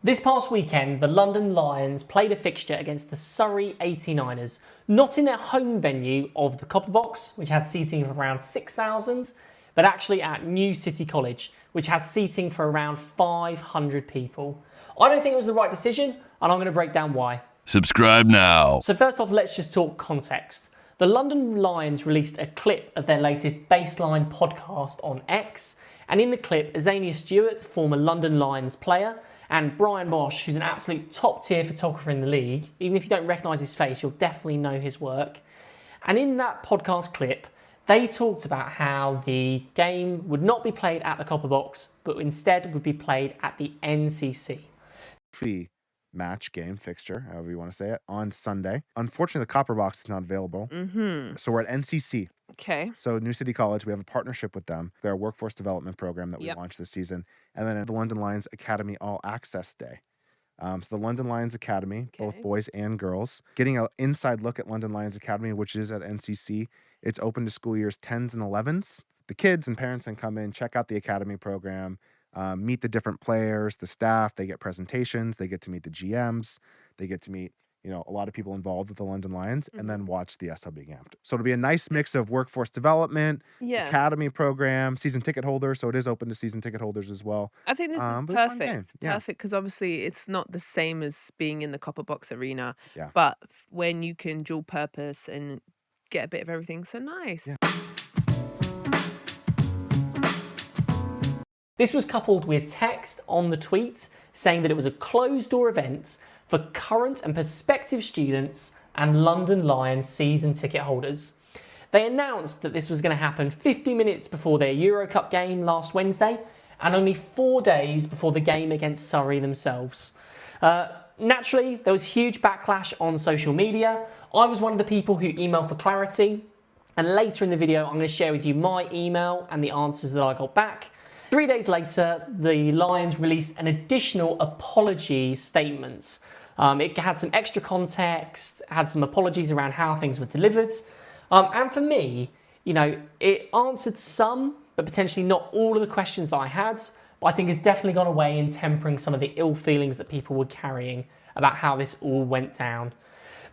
This past weekend, the London Lions played a fixture against the Surrey 89ers, not in their home venue of the Copper Box, which has seating of around 6,000, but actually at New City College, which has seating for around 500 people. I don't think it was the right decision, and I'm going to break down why. Subscribe now. So first off, let's just talk context. The London Lions released a clip of their latest Baseline podcast on X, and in the clip, Azania Stewart, former London Lions player, and Brian Bosch, who's an absolute top-tier photographer in the league. Even if you don't recognise his face, you'll definitely know his work. And in that podcast clip, they talked about how the game would not be played at the Copper Box, but instead would be played at the NCC. Match game fixture, however you want to say it, on Sunday. Unfortunately, the Copper Box is not available. So we're at NCC. Okay. So New City College, we have a partnership with them. They're a workforce development program that we launched this season. And then at the London Lions Academy All Access Day. So the London Lions Academy, both boys and girls, getting an inside look at London Lions Academy, which is at NCC. It's open to school years 10s and 11s. The kids and parents can come in, check out the academy program, meet the different players, the staff. They get presentations. They get to meet the GMs. They get to meet, a lot of people involved with the London Lions, and then watch the SL being amped. So it'll be a nice mix of workforce development, academy program, season ticket holders. So it is open to season ticket holders as well. I think this is perfect. Perfect, because obviously it's not the same as being in the Copper Box arena. Yeah. But when you can dual purpose and get a bit of everything, so nice. Yeah. This was coupled with text on the tweet saying that it was a closed-door event for current and prospective students and London Lions season ticket holders. They announced that this was going to happen 50 minutes before their Euro Cup game last Wednesday and only 4 days before the game against Surrey themselves. Naturally, there was huge backlash on social media. I was one of the people who emailed for clarity, and later in the video I'm going to share with you my email and the answers that I got back. 3 days later, the Lions released an additional apology statement. It had some extra context, had some apologies around how things were delivered. And for me, it answered some, but potentially not all of the questions that I had. But I think it's definitely gone away in tempering some of the ill feelings that people were carrying about how this all went down.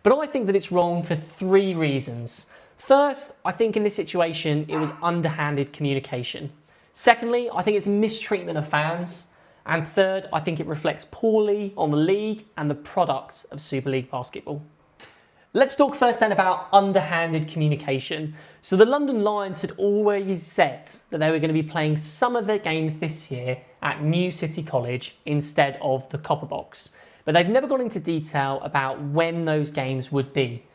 But I think that it's wrong for 3 reasons. First, I think in this situation, it was underhanded communication. Secondly, I think it's mistreatment of fans. And third, I think it reflects poorly on the league and the product of Super League basketball. Let's talk first then about underhanded communication. So the London Lions had always said that they were going to be playing some of their games this year at New City College instead of the Copper Box. But they've never gone into detail about when those games would be.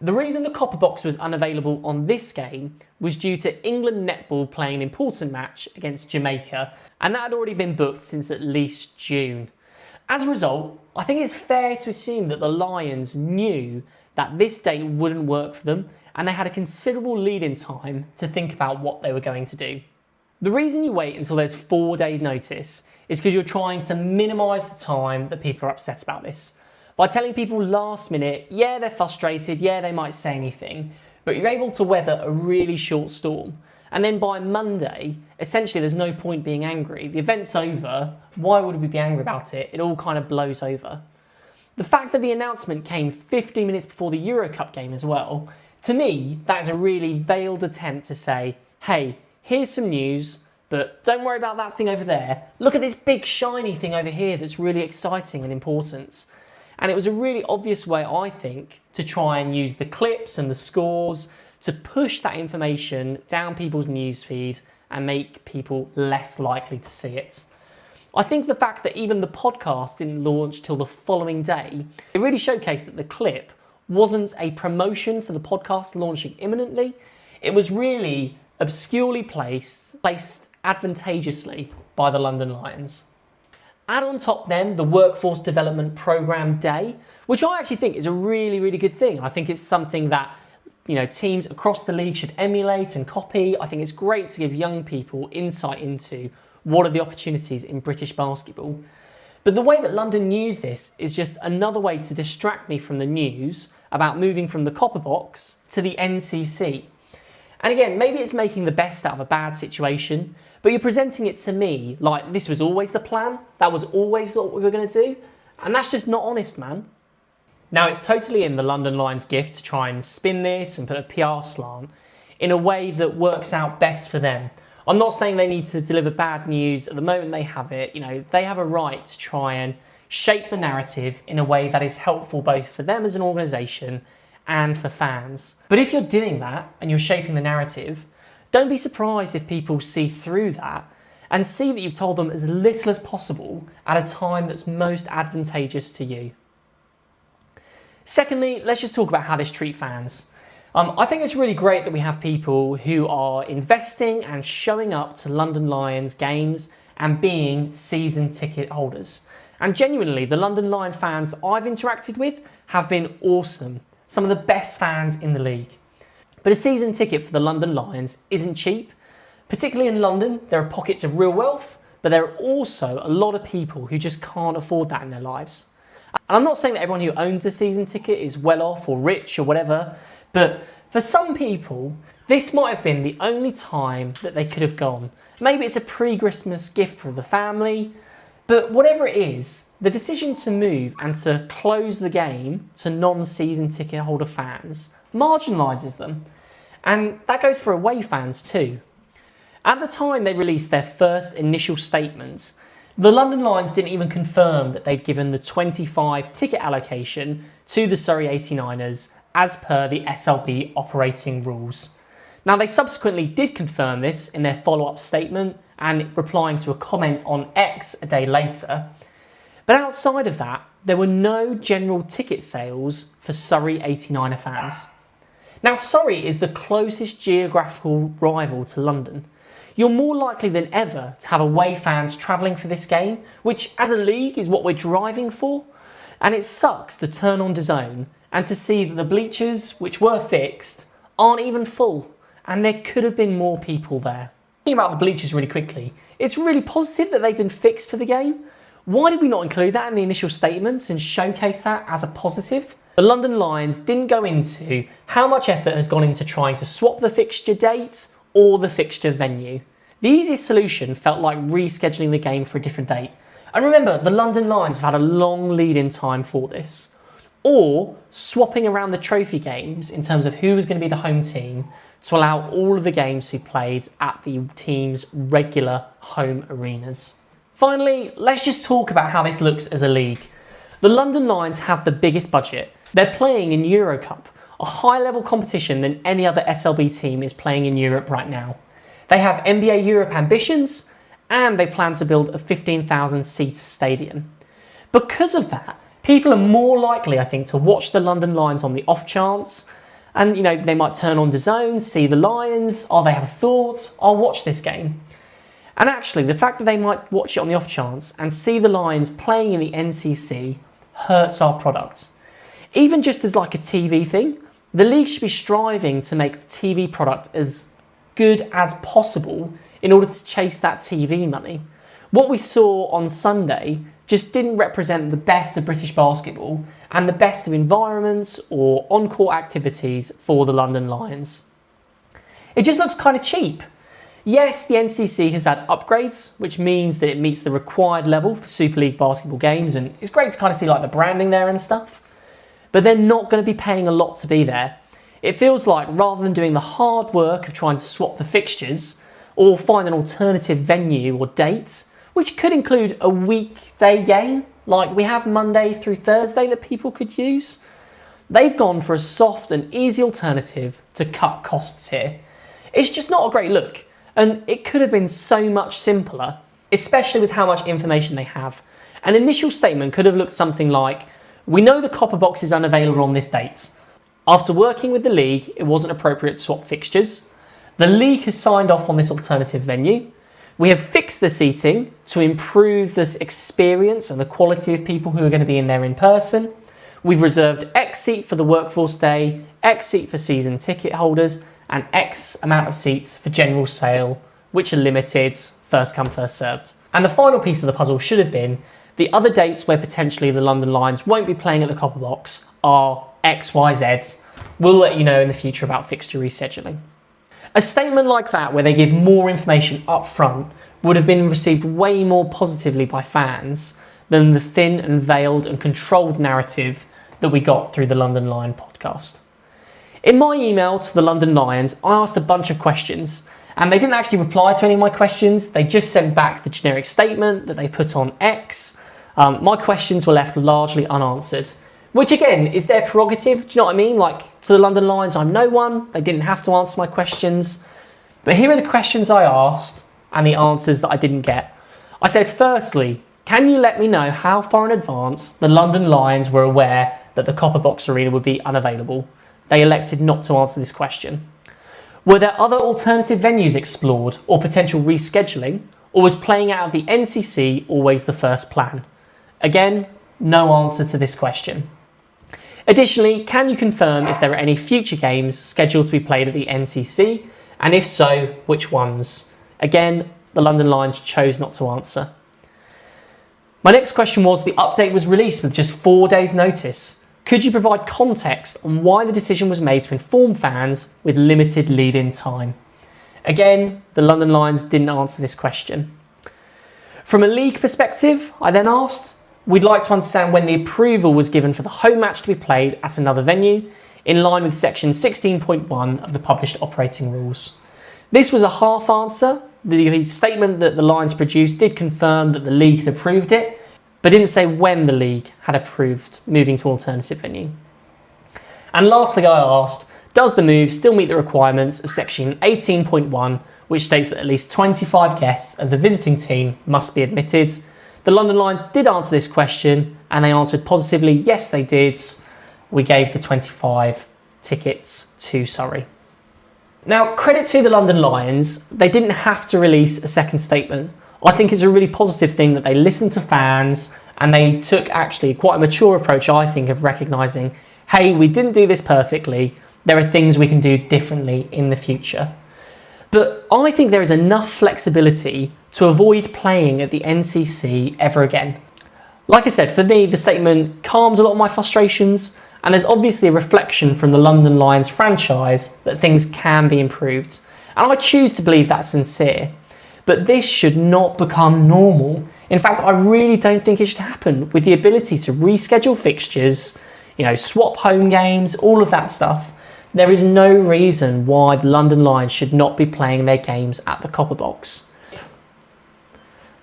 The reason the Copper Box was unavailable on this game was due to England netball playing an important match against Jamaica, and that had already been booked since at least June. As a result, I think it's fair to assume that the Lions knew that this date wouldn't work for them, and they had a considerable lead-in time to think about what they were going to do. The reason you wait until there's 4 days notice is because you're trying to minimise the time that people are upset about this. By telling people last minute, yeah, they're frustrated, yeah, they might say anything, but you're able to weather a really short storm. And then by Monday, essentially there's no point being angry. The event's over, why would we be angry about it? It all kind of blows over. The fact that the announcement came 15 minutes before the Euro Cup game as well, to me, that is a really veiled attempt to say, hey, here's some news, but don't worry about that thing over there. Look at this big shiny thing over here that's really exciting and important. And it was a really obvious way, I think, to try and use the clips and the scores to push that information down people's newsfeed and make people less likely to see it. I think the fact that even the podcast didn't launch till the following day, it really showcased that the clip wasn't a promotion for the podcast launching imminently. It was really obscurely placed advantageously by the London Lions. Add on top then the Workforce Development Programme Day, which I actually think is a really, really good thing. I think it's something that teams across the league should emulate and copy. I think it's great to give young people insight into what are the opportunities in British basketball. But the way that London used this is just another way to distract me from the news about moving from the Copper Box to the NCC. And again, maybe it's making the best out of a bad situation, but you're presenting it to me like this was always the plan, that was always what we were going to do, and that's just not honest, man. Now, it's totally in the London Lions' gift to try and spin this and put a PR slant in a way that works out best for them. I'm not saying they need to deliver bad news at the moment they have it. You know, they have a right to try and shape the narrative in a way that is helpful both for them as an organisation and for fans. But if you're doing that and you're shaping the narrative, don't be surprised if people see through that and see that you've told them as little as possible at a time that's most advantageous to you. Secondly, let's just talk about how this treats fans. I think it's really great that we have people who are investing and showing up to London Lions games and being season ticket holders. And genuinely, the London Lion fans that I've interacted with have been awesome. Some of the best fans in the league. But a season ticket for the London Lions isn't cheap. Particularly in London, there are pockets of real wealth, but there are also a lot of people who just can't afford that in their lives. And I'm not saying that everyone who owns a season ticket is well off or rich or whatever, but for some people, this might have been the only time that they could have gone. Maybe it's a pre-Christmas gift for the family, but whatever it is, the decision to move and to close the game to non-season ticket holder fans marginalises them. And that goes for away fans too. At the time they released their first initial statements, the London Lions didn't even confirm that they'd given the 25 ticket allocation to the Surrey 89ers as per the SLB operating rules. Now, they subsequently did confirm this in their follow-up statement and replying to a comment on X a day later. But outside of that, there were no general ticket sales for Surrey 89er fans. Now, Surrey is the closest geographical rival to London. You're more likely than ever to have away fans travelling for this game, which as a league is what we're driving for. And it sucks to turn on DAZN and to see that the bleachers, which were fixed, aren't even full, and there could have been more people there. Thinking about the bleachers really quickly, it's really positive that they've been fixed for the game. Why did we not include that in the initial statements and showcase that as a positive? The London Lions didn't go into how much effort has gone into trying to swap the fixture date or the fixture venue. The easiest solution felt like rescheduling the game for a different date. And remember, the London Lions have had a long lead-in time for this. Or swapping around the trophy games in terms of who was going to be the home team to allow all of the games to be played at the team's regular home arenas. Finally, let's just talk about how this looks as a league. The London Lions have the biggest budget. They're playing in Euro Cup, a high-level competition than any other SLB team is playing in Europe right now. They have NBA Europe ambitions, and they plan to build a 15,000-seat stadium. Because of that, people are more likely, I think, to watch the London Lions on the off chance. And, you know, they might turn on DAZN, see the Lions, or they have a thought, I'll watch this game. And actually, the fact that they might watch it on the off chance and see the Lions playing in the NCC hurts our product. Even just as like a TV thing, the league should be striving to make the TV product as good as possible in order to chase that TV money. What we saw on Sunday just didn't represent the best of British basketball and the best of environments or on-court activities for the London Lions. It just looks kind of cheap. Yes, the NCC has had upgrades, which means that it meets the required level for Super League basketball games, and it's great to kind of see like the branding there and stuff, but they're not going to be paying a lot to be there. It feels like rather than doing the hard work of trying to swap the fixtures or find an alternative venue or date, which could include a weekday game, like we have Monday through Thursday that people could use. They've gone for a soft and easy alternative to cut costs here. It's just not a great look, and it could have been so much simpler, especially with how much information they have. An initial statement could have looked something like, we know the copper box is unavailable on this date. After working with the league, it wasn't appropriate to swap fixtures. The league has signed off on this alternative venue. We have fixed the seating to improve this experience and the quality of people who are going to be in there in person. We've reserved X seat for the workforce day, X seat for season ticket holders, and X amount of seats for general sale, which are limited, first come, first served. And the final piece of the puzzle should have been the other dates where potentially the London Lions won't be playing at the Copper Box are X, Y, Z. We'll let you know in the future about fixture rescheduling. A statement like that, where they give more information up front, would have been received way more positively by fans than the thin and veiled and controlled narrative that we got through the London Lion podcast. In my email to the London Lions, I asked a bunch of questions, and they didn't actually reply to any of my questions. They just sent back the generic statement that they put on X. My questions were left largely unanswered, which again is their prerogative. Do you know what I mean? Like, to the London Lions, I'm no one. They didn't have to answer my questions. But here are the questions I asked and the answers that I didn't get. I said, firstly, can you let me know how far in advance the London Lions were aware that the Copper Box Arena would be unavailable? They elected not to answer this question. Were there other alternative venues explored or potential rescheduling, or was playing out of the NCC always the first plan? Again, no answer to this question. Additionally, can you confirm if there are any future games scheduled to be played at the NCC, and if so, which ones? Again, the London Lions chose not to answer. My next question was, the update was released with just 4 days' notice. Could you provide context on why the decision was made to inform fans with limited lead-in time? Again, the London Lions didn't answer this question. From a league perspective, I then asked, we'd like to understand when the approval was given for the home match to be played at another venue, in line with section 16.1 of the published operating rules. This was a half answer. The statement that the Lions produced did confirm that the league had approved it, but didn't say when the league had approved moving to alternative venue. And lastly, I asked, does the move still meet the requirements of section 18.1, which states that at least 25 guests of the visiting team must be admitted? The London Lions did answer this question, and they answered positively, yes they did. We gave the 25 tickets to Surrey. Now, credit to the London Lions, they didn't have to release a second statement. I think it's a really positive thing that they listened to fans and they took actually quite a mature approach, I think, of recognising, hey, we didn't do this perfectly. There are things we can do differently in the future. But I think there is enough flexibility to avoid playing at the NCC ever again. Like I said, for me, the statement calms a lot of my frustrations, and there's obviously a reflection from the London Lions franchise that things can be improved. And I choose to believe that's sincere. But this should not become normal. In fact, I really don't think it should happen. With the ability to reschedule fixtures, swap home games, all of that stuff, there is no reason why the London Lions should not be playing their games at the Copper Box.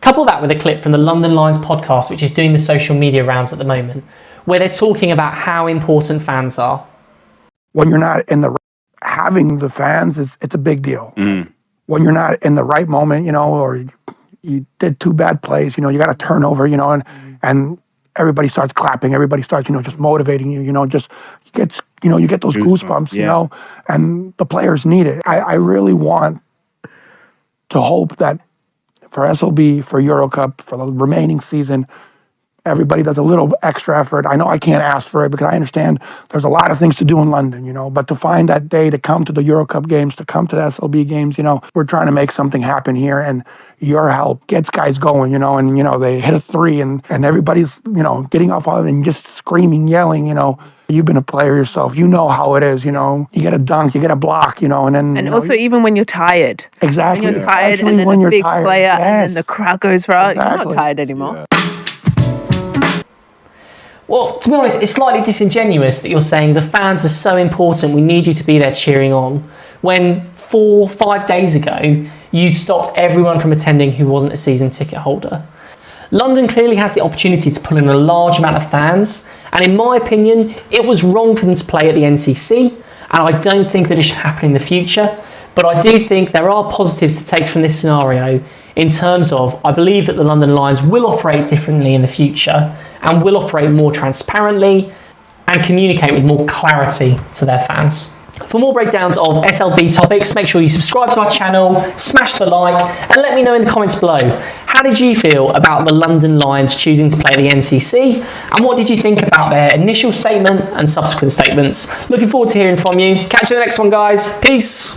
Couple that with a clip from the London Lions podcast, which is doing the social media rounds at the moment, where they're talking about how important fans are. When you're not in the having the fans, it's a big deal. When you're not in the right moment, or you did 2 bad plays, you got a turnover, and everybody starts clapping, everybody starts, just motivating you, you get those goosebumps, and the players need it. I really want to hope that for SLB, for Eurocup, for the remaining season, everybody does a little extra effort. I know I can't ask for it because I understand there's a lot of things to do in London, but to find that day to come to the Eurocup games, to come to the SLB games, we're trying to make something happen here, and your help gets guys going, and, they hit a 3 and everybody's, getting off of it and just screaming, yelling, You've been a player yourself. You know how it is, You get a dunk, you get a block, and then... And also even when you're tired. Exactly. When you're tired, especially and then when a you're big tired. player, Yes. and then the crowd goes right. Exactly. You're not tired anymore. Well, to be honest, it's slightly disingenuous that you're saying the fans are so important, we need you to be there cheering on, when 4 or 5 days ago, you stopped everyone from attending who wasn't a season ticket holder. London clearly has the opportunity to pull in a large amount of fans, and in my opinion, it was wrong for them to play at the NCC, and I don't think that it should happen in the future. But I do think there are positives to take from this scenario in terms of, I believe that the London Lions will operate differently in the future and will operate more transparently and communicate with more clarity to their fans. For more breakdowns of SLB topics, make sure you subscribe to our channel, smash the like, and let me know in the comments below. How did you feel about the London Lions choosing to play the NCC? And what did you think about their initial statement and subsequent statements? Looking forward to hearing from you. Catch you in the next one, guys. Peace.